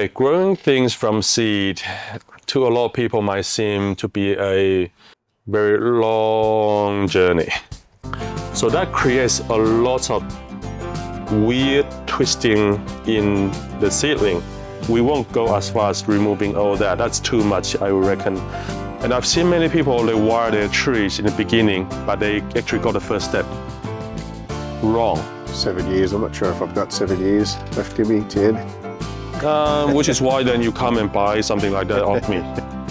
Growing things from seed to a lot of people might seem to be a very long journey. So that creates a lot of weird twisting in the seedling. We won't go as far as removing all that. That's too much, I reckon. And I've seen many people, they wire their trees in the beginning, but they actually got the first step wrong. 7 years, I'm not sure if I've got 7 years left in me, 10. Which is why then you come and buy something like that off me.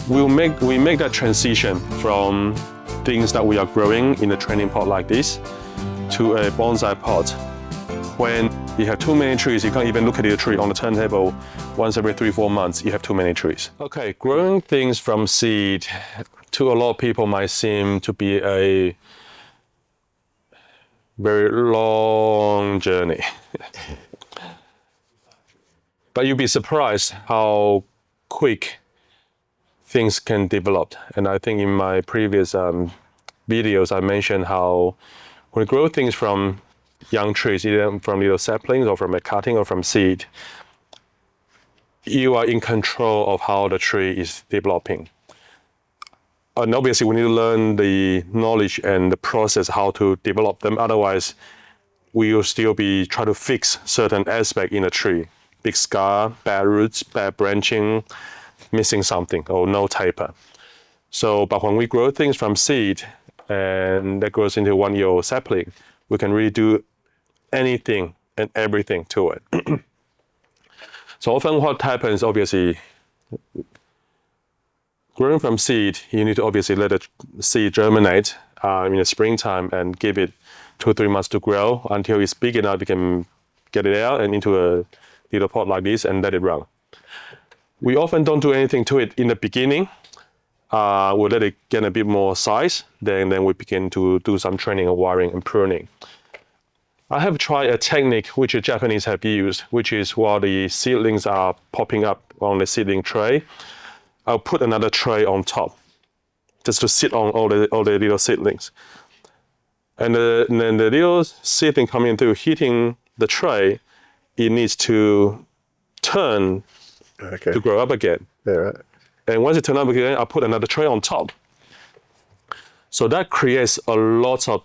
We make that transition from things that we are growing in a training pot like this to a bonsai pot. When you have too many trees, you can't even look at your tree on the turntable once every 3-4 months, you have too many trees. Okay, growing things from seed to a lot of people might seem to be a very long journey. But you'll be surprised how quick things can develop. And I think in my previous videos, I mentioned how when you grow things from young trees, either from little saplings or from a cutting or from seed, you are in control of how the tree is developing. And obviously, we need to learn the knowledge and the process how to develop them. Otherwise, we will still be trying to fix certain aspects in a tree. Big scar, bad roots, bad branching, missing something, or no taper. So, but when we grow things from seed and that grows into 1-year-old sapling, we can really do anything and everything to it. So often what happens, obviously, growing from seed, you need to obviously let the seed germinate in the springtime and give it 2-3 months to grow until it's big enough you can get it out and into a little pot like this and let it run. We often don't do anything to it in the beginning. We'll let it get a bit more size, then we begin to do some training of wiring and pruning. I have tried a technique which the Japanese have used, which is while the seedlings are popping up on the seedling tray, I'll put another tray on top, just to sit on all the little seedlings. And then the little seedling coming through, hitting the tray, it needs to turn to grow up again. Yeah, right. And once it turns up again, I'll put another tray on top. So that creates a lot of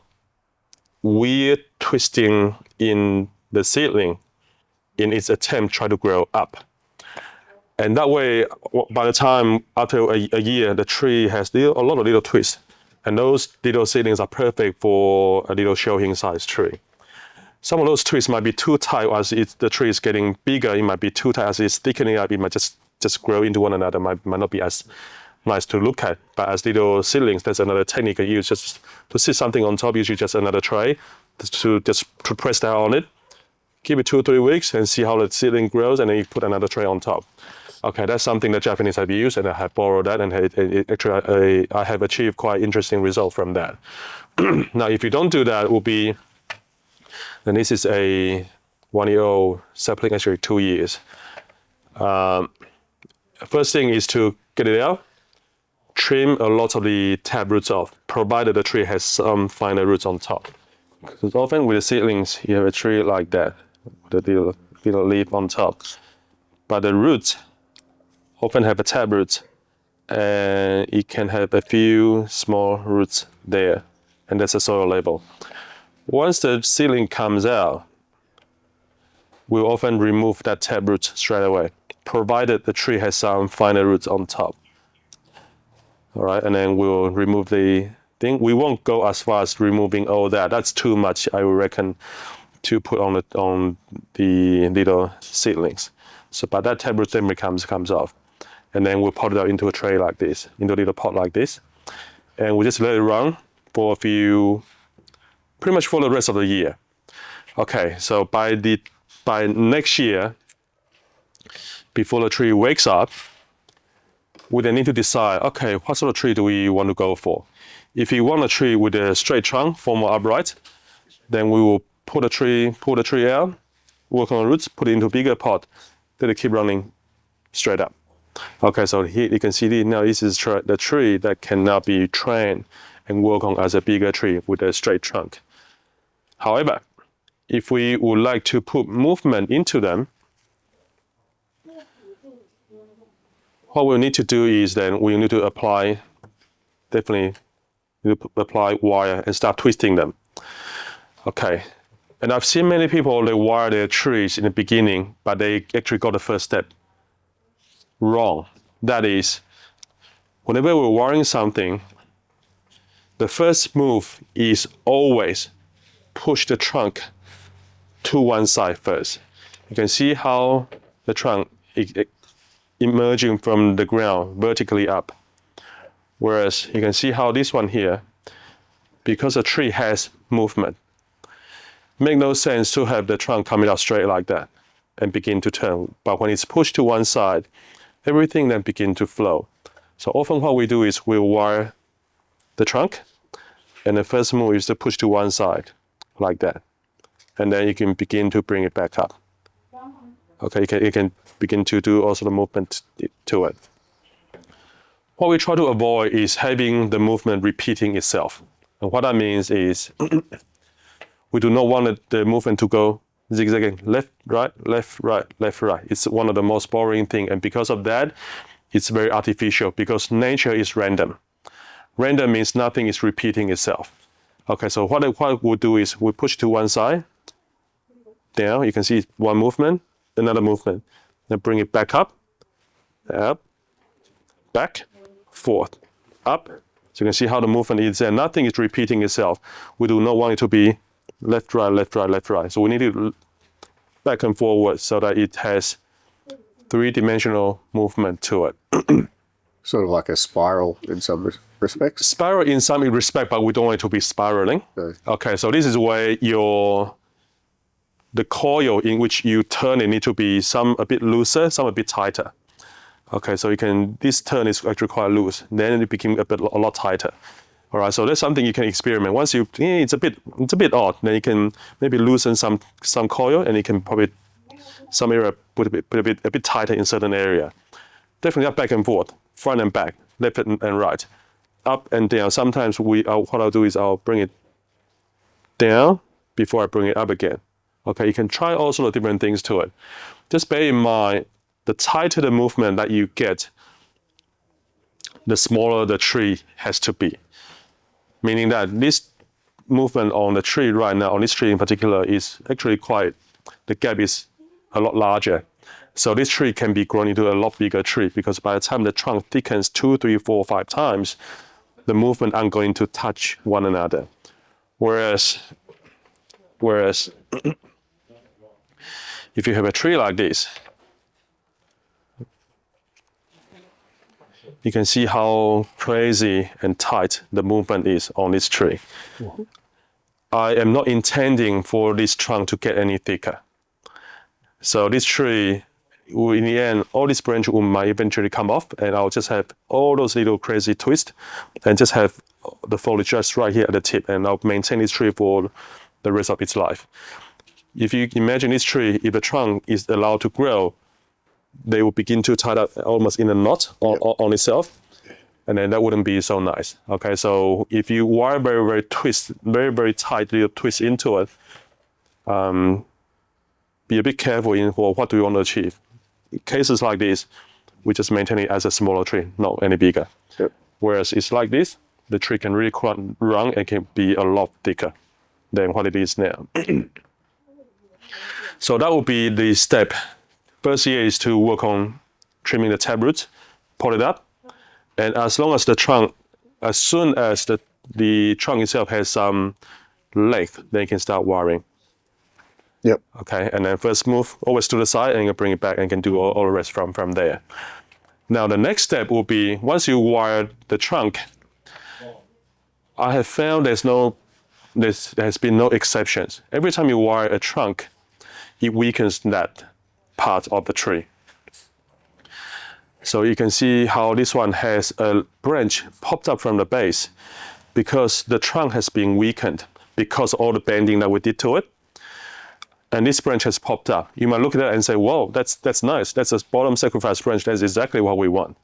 weird twisting in the seedling in its attempt to try to grow up. And that way, by the time after a year, the tree has a lot of little twists. And those little seedlings are perfect for a little show-hing size tree. Some of those twists might be too tight as the tree is getting bigger. It might be too tight as it's thickening up. It might just grow into one another. Might not be as nice to look at. But as little seedlings, there's another technique you use just to sit something on top. Usually just another tray to press down on it. Give it 2-3 weeks and see how the seedling grows, and then you put another tray on top. Okay, that's something that Japanese have used, and I have borrowed that, and actually I have achieved quite interesting results from that. Now, if you don't do that, it will be. And this is a 1-year-old sapling, actually 2 years. First thing is to get it out, trim a lot of the tap roots off, provided the tree has some finer roots on top. Because often with the seedlings, you have a tree like that, with a little leaf on top. But the roots often have a tap root, and it can have a few small roots there, and that's a soil label. Once the seedling comes out, we'll often remove that tap root straight away, provided the tree has some finer roots on top. All right, and then we'll remove the thing. We won't go as far as removing all that. That's too much, I reckon, to put on the little seedlings. So, but that tap root then comes off, and then we'll pot it out into a tray like this, into a little pot like this, and we just let it run for pretty much for the rest of the year. Okay, so by next year, before the tree wakes up, we then need to decide, okay, what sort of tree do we want to go for? If you want a tree with a straight trunk, form upright, then we will pull the tree out, work on the roots, put it into a bigger pot, let it keep running straight up. Okay, so here you can see now this is the tree that can now be trained and work on as a bigger tree with a straight trunk. However, if we would like to put movement into them, what we need to do is then we need to apply, definitely need to apply wire and start twisting them. Okay, and I've seen many people, they wire their trees in the beginning, but they actually got the first step wrong. That is, whenever we're wiring something, the first move is always push the trunk to one side first. You can see how the trunk is emerging from the ground vertically up. Whereas you can see how this one here, because the tree has movement, make no sense to have the trunk coming out straight like that and begin to turn. But when it's pushed to one side, everything then begin to flow. So often what we do is we wire the trunk, and the first move is to push to one side like that. And then you can begin to bring it back up. Okay, you can begin to do also the movement to it. What we try to avoid is having the movement repeating itself. And what that means is we do not want the movement to go zigzagging left, right, left, right, left, right. It's one of the most boring things. And because of that, it's very artificial because nature is random. Random means nothing is repeating itself. Okay, so what we'll do is we push to one side, down, you can see one movement, another movement. Then bring it back up, back, forth, up. So you can see how the movement is there. Nothing is repeating itself. We do not want it to be left, right, left, right, left, right. So we need it back and forward so that it has three-dimensional movement to it. Sort of like a spiral in some respects. Spiral in some respect, but we don't want it to be spiraling. Okay, so this is where the coil in which you turn it need to be some a bit looser, some a bit tighter. Okay, so this turn is actually quite loose. Then it became a lot tighter. All right, so that's something you can experiment. Once it's a bit odd, then you can maybe loosen some coil, and you can probably some area put a bit tighter in certain area. Definitely up, back and forth, front and back, left and right, up and down. Sometimes what I'll do is I'll bring it down before I bring it up again. Okay, you can try all sorts of different things to it. Just bear in mind, the tighter the movement that you get, the smaller the tree has to be. Meaning that this movement on the tree right now, on this tree in particular, is actually the gap is a lot larger. So this tree can be grown into a lot bigger tree because by the time the trunk thickens 2, 3, 4, 5 times, the movement aren't going to touch one another. Whereas if you have a tree like this, you can see how crazy and tight the movement is on this tree. Mm-hmm. I am not intending for this trunk to get any thicker. So this tree, in the end, all these branches might eventually come off, and I'll just have all those little crazy twists and just have the foliage just right here at the tip, and I'll maintain this tree for the rest of its life. If you imagine this tree, if the trunk is allowed to grow, they will begin to tie up almost in a knot on itself, and then that wouldn't be so nice. Okay, so if you wire very tight little twist into it, be a bit careful in what do you want to achieve. In cases like this, we just maintain it as a smaller tree, not any bigger. Yep. Whereas it's like this, the tree can really run and can be a lot thicker than what it is now. So that would be the step. First here is to work on trimming the taproots, pull it up, and as soon as the trunk itself has some length, then you can start wiring. Yep. Okay, and then first move always to the side, and you bring it back and can do all the rest from there. Now the next step will be, once you wire the trunk, I have found there has been no exceptions. Every time you wire a trunk, it weakens that part of the tree. So you can see how this one has a branch popped up from the base because the trunk has been weakened because of all the bending that we did to it. And this branch has popped up. You might look at that and say, whoa, that's nice. That's a bottom sacrifice branch. That's exactly what we want.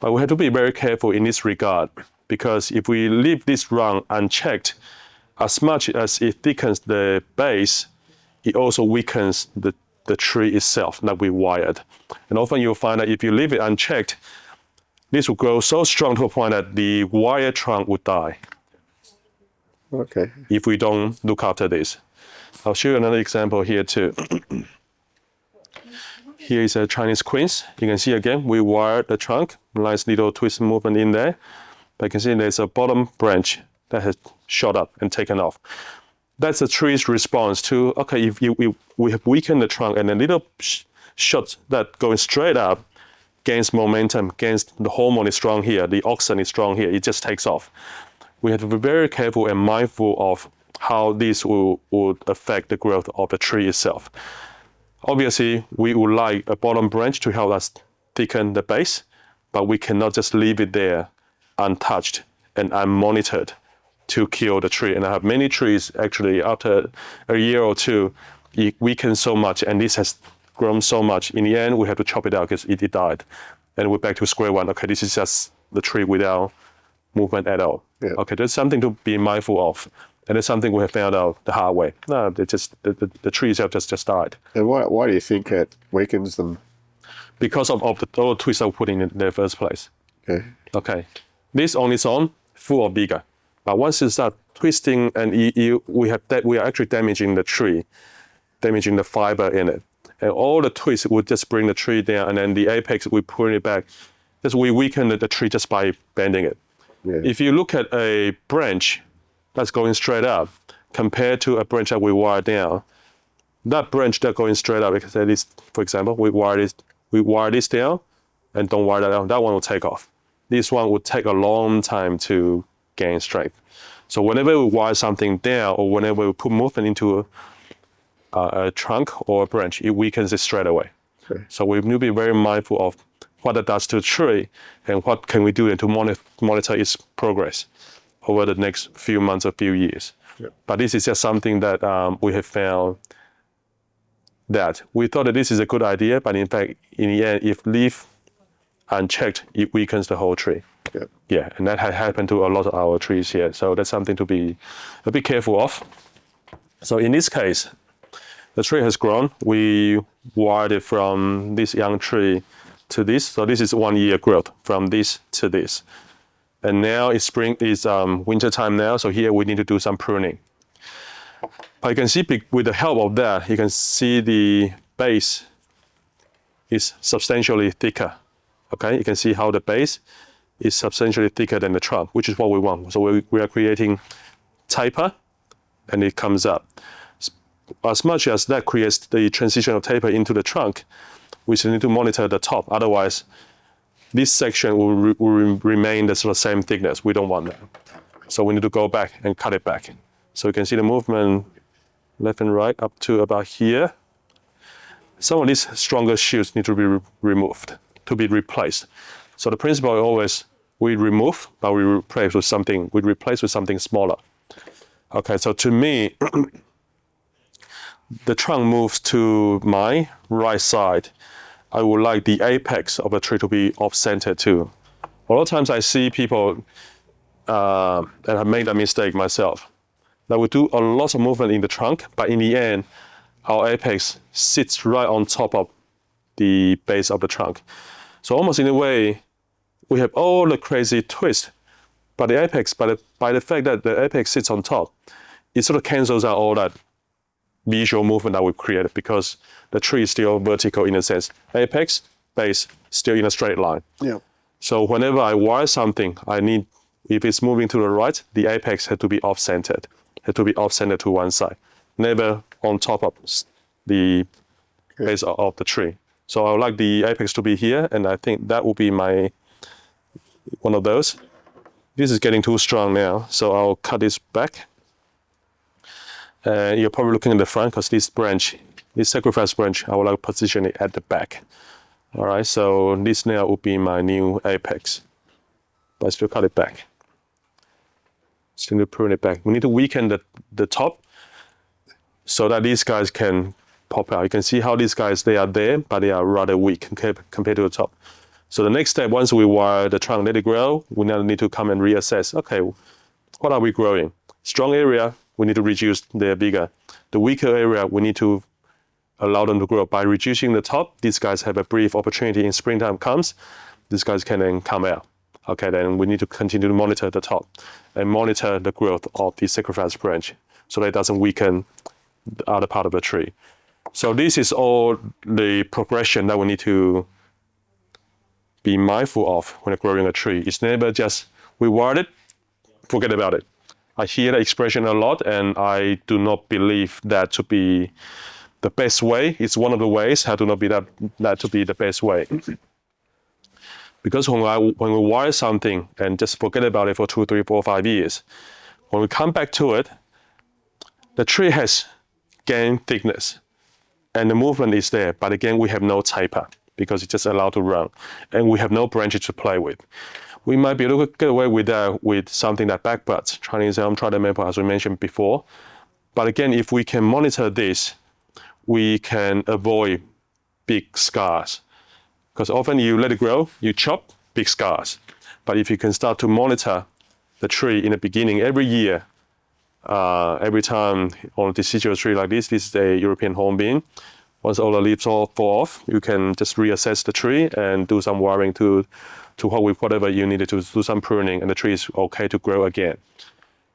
But we have to be very careful in this regard because if we leave this rung unchecked, as much as it thickens the base, it also weakens the tree itself that we wired. And often you'll find that if you leave it unchecked, this will grow so strong to a point that the wire trunk would die Okay. if we don't look after this. I'll show you another example here too. Here is a Chinese quince. You can see again, we wired the trunk, nice little twist movement in there. But you can see there's a bottom branch that has shot up and taken off. That's the tree's response to, okay, if we have weakened the trunk and a little shot that going straight up gains momentum, gains the hormone is strong here, the oxen is strong here, it just takes off. We have to be very careful and mindful of how this would affect the growth of the tree itself. Obviously, we would like a bottom branch to help us thicken the base, but we cannot just leave it there untouched and unmonitored to kill the tree. And I have many trees actually after a year or two, it weakened so much and this has grown so much. In the end, we had to chop it out because it died. And we're back to square one. Okay, this is just the tree without movement at all. Yeah. Okay, there's something to be mindful of. And it's something we have found out the hard way. No, the trees have just died. And why do you think it weakens them? Because of the all twists I put in the first place. Okay. Okay, this on its own, full of vigor. But once you start twisting and we are actually damaging the tree, damaging the fiber in it. And all the twists would just bring the tree down, and then the apex, we pull it back. Just we weaken the tree just by bending it. Yeah. If you look at a branch that's going straight up compared to a branch that we wire down, that branch that's going straight up, because that is, for example, we wire this down and don't wire that down, that one will take off. This one would take a long time to gain strength. So whenever we wire something down or whenever we put movement into a trunk or a branch, it weakens it straight away. Okay. So we need to be very mindful of what it does to the tree and what can we do to monitor its progress over the next few months or few years. Yep. But this is just something that we have found that we thought that this is a good idea, but in fact, in the end, if leave unchecked, it weakens the whole tree. Yep. Yeah, and that had happened to a lot of our trees here. So that's something to be a bit careful of. So in this case, the tree has grown. We wired it from this young tree to this. So this is 1 year growth from this to this. And now it's spring, it's winter time now. So here we need to do some pruning. But you can see with the help of that, you can see the base is substantially thicker. Okay, you can see how the base is substantially thicker than the trunk, which is what we want. So we are creating taper and it comes up. As much as that creates the transition of taper into the trunk, we still need to monitor the top. Otherwise, this section will remain the sort of same thickness. We don't want that. So we need to go back and cut it back. So you can see the movement left and right up to about here. Some of these stronger shoots need to be removed, to be replaced. So the principle is always we remove, but we replace with something smaller. Okay, so to me, the trunk moves to my right side. I would like the apex of the tree to be off-centered too. A lot of times I see people, and I've made that mistake myself, that we do a lot of movement in the trunk, but in the end, our apex sits right on top of the base of the trunk. So almost in a way, we have all the crazy twist, but the apex, by the fact that the apex sits on top, it sort of cancels out all that visual movement that we've created because the tree is still vertical in a sense. Apex, base, still in a straight line. Yeah. So whenever I wire something, if it's moving to the right, the apex had to be off-centered, to one side, never on top of the base of the tree. So I would like the apex to be here, and I think that will be one of those. This is getting too strong now, so I'll cut this back. You're probably looking at the front because this sacrifice branch, I would like to position it at the back. All right, so this now will be my new apex. But I still cut it back. Still need to prune it back. We need to weaken the top so that these guys can pop out. You can see how these guys, they are there, but they are rather weak compared to the top. So the next step, once we wire the trunk, let it grow, we now need to come and reassess. Okay, what are we growing? Strong area, we need to reduce their vigor. The weaker area, we need to allow them to grow. By reducing the top, these guys have a brief opportunity in springtime comes, these guys can then come out. Okay, then we need to continue to monitor the top and monitor the growth of the sacrifice branch so that it doesn't weaken the other part of the tree. So this is all the progression that we need to be mindful of when growing a tree. It's never just we water it, forget about it. I hear the expression a lot, and I do not believe that to be the best way. It's one of the ways. I do not believe that to be the best way. Because when we water something and just forget about it for 2, 3, 4, 5 years, when we come back to it, the tree has gained thickness and the movement is there, but again, we have no taper because it's just allowed to run and we have no branches to play with. We might be able to get away with that with something like backbuds, Chinese elm, trident maple, as we mentioned before. But again, if we can monitor this, we can avoid big scars. Because often you let it grow, you chop, big scars. But if you can start to monitor the tree in the beginning, every year, every time on a deciduous tree like this is a European hornbeam. Once all the leaves all fall off, you can just reassess the tree and do some watering to help with whatever you needed to do some pruning, and the tree is okay to grow again.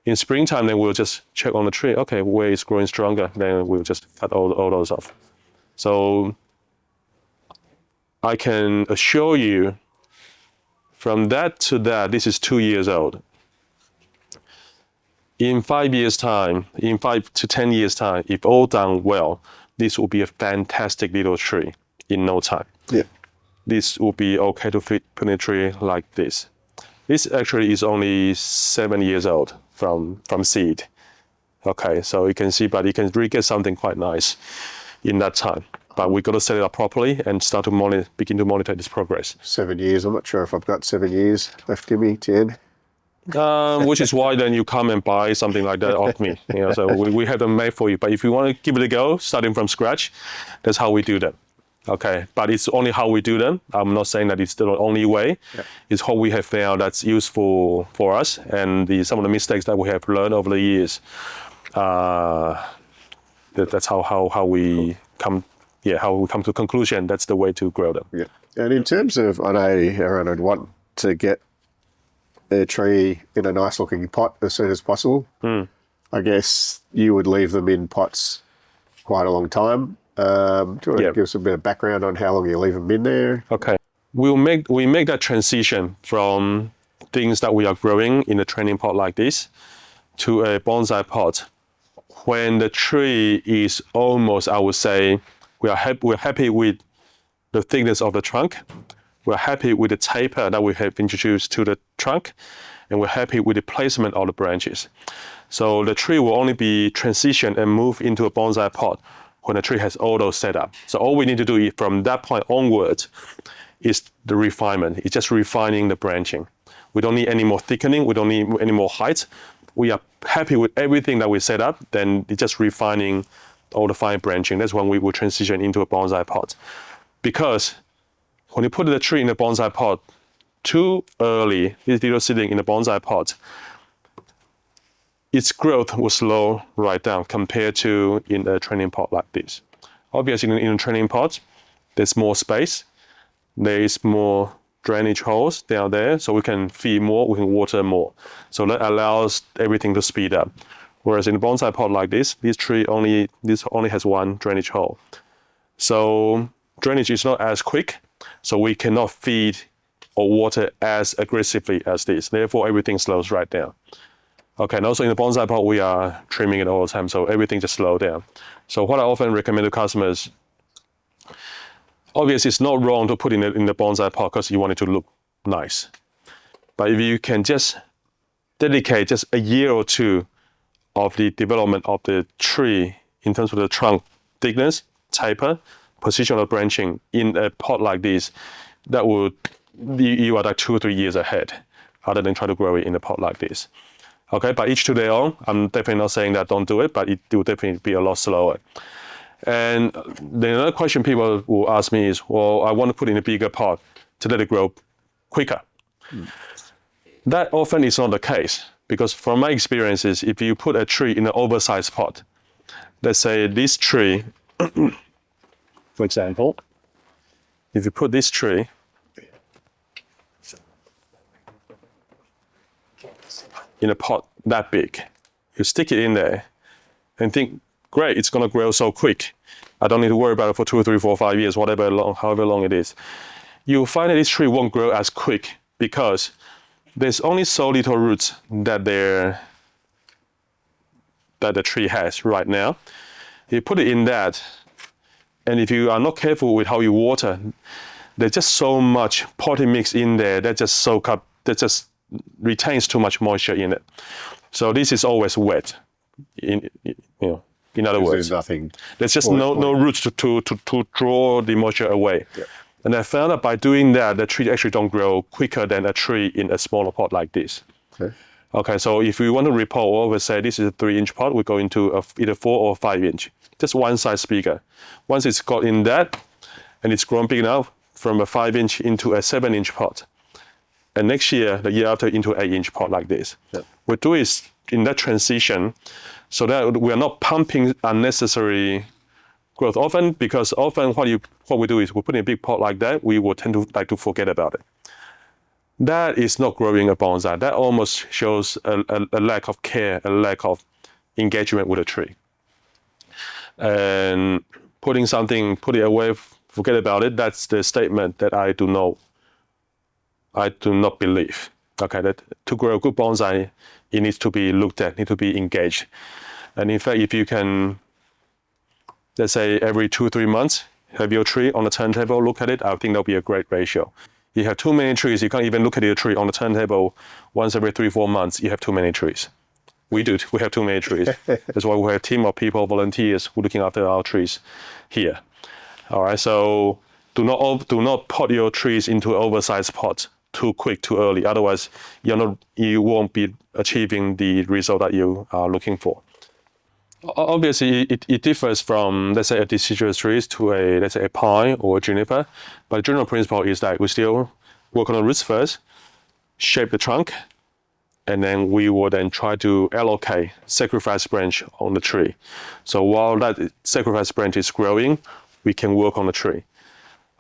In springtime, then we'll just check on the tree. Okay, where it's growing stronger, then we'll just cut all those off. So I can assure you, from that to that, this is 2 years old. In 5 years' time, in 5 to 10 years' time, if all done well, this will be a fantastic little tree in no time. Yeah. This will be okay to put in a tree like this. This actually is only 7 years old from seed. Okay, so you can see, but you can really get something quite nice in that time. But we got to set it up properly and start to begin to monitor this progress. 7 years. I'm not sure if I've got 7 years left in me, 10. Which is why then you come and buy something like that off me. So we have them made for you. But if you want to give it a go, starting from scratch, that's how we do them. Okay, but it's only how we do them. I'm not saying that it's the only way. Yeah. It's what we have found that's useful for us, and some of the mistakes that we have learned over the years. That's how we come. Yeah, how we come to a conclusion. That's the way to grow them. Yeah, and in terms of, I know Aaron would want to get a tree in a nice looking pot as soon as possible. I guess you would leave them in pots quite a long time. Do you want to give us a bit of background on how long you leave them in there? Okay. We make that transition from things that we are growing in a training pot like this to a bonsai pot when the tree is almost, I would say, we're happy with the thickness of the trunk. We're happy with the taper that we have introduced to the trunk, and we're happy with the placement of the branches. So the tree will only be transitioned and moved into a bonsai pot when the tree has all those set up. So all we need to do from that point onwards is the refinement. It's just refining the branching. We don't need any more thickening. We don't need any more height. We are happy with everything that we set up. Then it's just refining all the fine branching. That's when we will transition into a bonsai pot. Because when you put the tree in a bonsai pot too early, this little seedling in a bonsai pot, its growth will slow right down compared to in a training pot like this. Obviously, in a training pot, there's more space. There is more drainage holes down there, so we can feed more, we can water more. So that allows everything to speed up. Whereas in a bonsai pot like this tree only has one drainage hole. So drainage is not as quick, so we cannot feed or water as aggressively as this. Therefore, everything slows right down. Okay, and also in the bonsai pot, we are trimming it all the time, so everything just slows down. So what I often recommend to customers, obviously it's not wrong to put in the bonsai pot because you want it to look nice. But if you can just dedicate just a year or two of the development of the tree in terms of the trunk thickness, taper, position of branching in a pot like this, that would, you are like 2 or 3 years ahead, other than try to grow it in a pot like this. Okay, but each to their own. I'm definitely not saying that don't do it, but it will definitely be a lot slower. And the other question people will ask me is, well, I want to put in a bigger pot to let it grow quicker. That often is not the case, because from my experiences, if you put a tree in an oversized pot, let's say this tree For example, if you put this tree in a pot that big, you stick it in there and think, great, it's gonna grow so quick. I don't need to worry about it for 2, 3, 4, 5 years, however long it is. You'll find that this tree won't grow as quick because there's only so little roots that the tree has right now. You put it in that, and if you are not careful with how you water, there's just so much potting mix in there that just soak up, that just retains too much moisture in it. So this is always wet. In other words, there's just no roots to draw the moisture away. Yeah. And I found that by doing that, the tree actually don't grow quicker than a tree in a smaller pot like this. Okay, so if we want to repot over, say this is a 3-inch pot, we go into either 4 or 5-inch, just one size bigger. Once it's got in that, and it's grown big enough, from a 5-inch into a 7-inch pot. And next year, the year after, into an 8-inch pot like this. Yep. What we do is in that transition, so that we are not pumping unnecessary growth. Often what we do is we put in a big pot like that, we will tend to like to forget about it. That is not growing a bonsai. That almost shows a lack of care, a lack of engagement with a tree. And put it away, forget about it. That's the statement that I do not believe. Okay, that to grow a good bonsai, it needs to be looked at, needs to be engaged. And in fact, if you can, let's say every 2-3 months, have your tree on the turntable, look at it, I think that'll be a great ratio. You have too many trees, you can't even look at your tree on the turntable once every 3-4 months, you have too many trees. We have too many trees. That's why we have a team of people, volunteers, who are looking after our trees here. All right, so do not pot your trees into an oversized pot too quick, too early. Otherwise, you won't be achieving the result that you are looking for. Obviously, it differs from, let's say, a deciduous tree to let's say, a pine or a juniper. But the general principle is that we still work on the roots first, shape the trunk, and then we will then try to allocate sacrifice branch on the tree. So while that sacrifice branch is growing, we can work on the tree.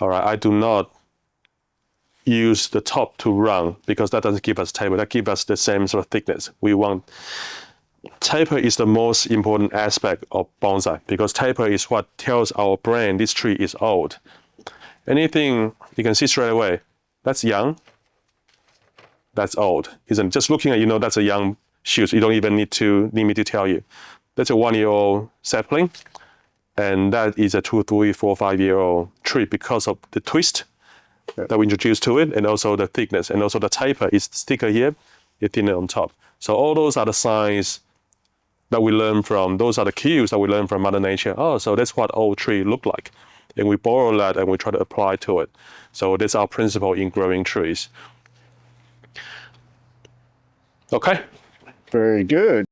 All right, I do not use the top to run because that doesn't give us taper. That gives us the same sort of thickness. Taper is the most important aspect of bonsai because taper is what tells our brain this tree is old. Anything you can see straight away, that's young, that's old. Isn't just looking at that's a young shoot. You don't even need me to tell you. That's a 1-year-old sapling, and that is a 2, 3, 4, 5-year-old tree because of the twist that we introduced to it, and also the thickness, and also the taper is thicker here, it's thinner on top. So all those are the signs that we learn from, those are the cues that we learn from Mother Nature. Oh, so that's what old tree look like. And we borrow that and we try to apply to it. So that's our principle in growing trees. Okay. Very good.